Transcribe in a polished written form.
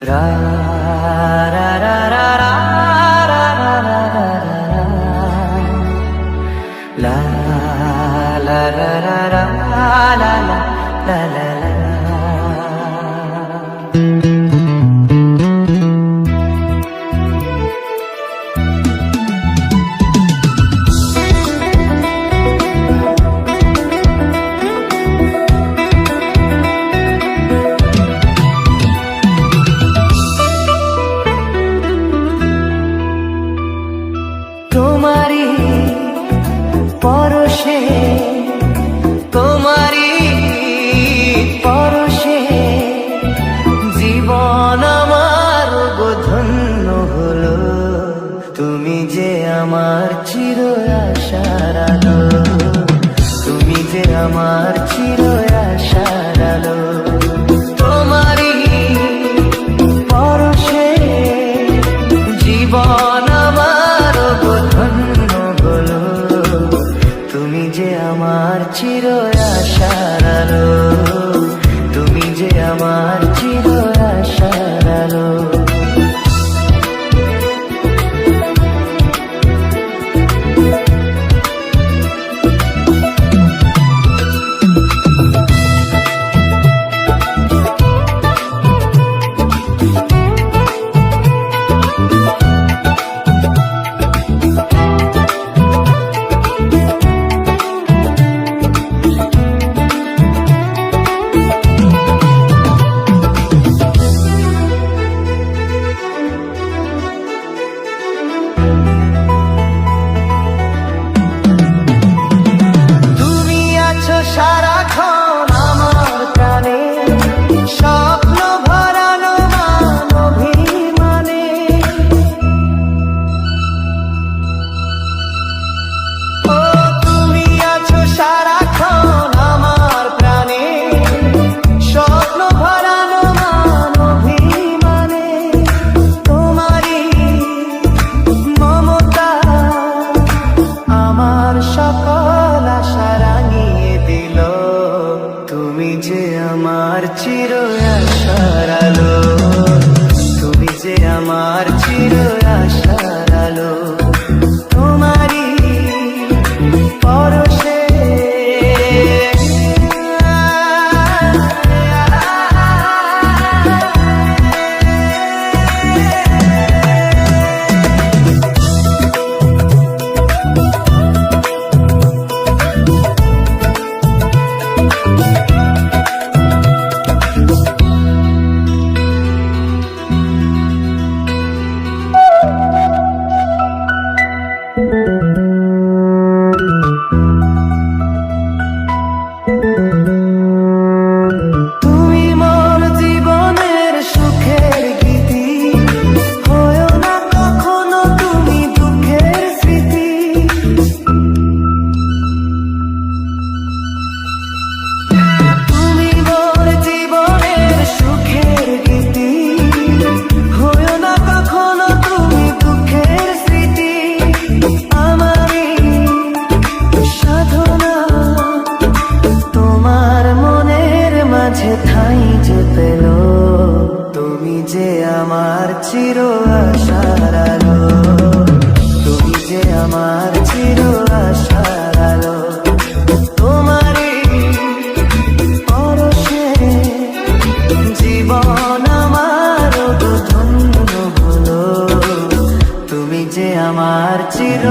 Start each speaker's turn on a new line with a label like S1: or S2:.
S1: রা রা রা রা রা রা রা রা রা লা লা লা লা লা লা লা লা লা। তোমারি পরশে তোমারি পরশে জীবন আমার ধন্য হলো। তুমি যে আমার চির আশার আলো, তুমি যে আমার চির আশার আলো। তোমারি পরশে জীবন আমার ধন্য হলো। তুমি যে আমার চির আশার আলো, তুমি যে আমার চির আশার আলো। সারাক্ষণ আমার প্রাণে স্বপ্ন ভরানো মান অভিমানে। ও তুমি আছো সারাক্ষণ আমার প্রাণে স্বপ্ন ভরানো মান অভিমানে। তোমারই মমতা আমার সকল আশা রাঙিয়ে দিল। তুমি যে আমার চির আশার আলো, তুমি যে আমার চির আশার আলো। তোমারই পরশে ঠাই যে পেল। তুমি যে আমার চির আশার আলো, তুমি যে আমার চির আশার আলো। তোমারই পরশে জীবন আমার ধন্য হলো। তুমি যে আমার চির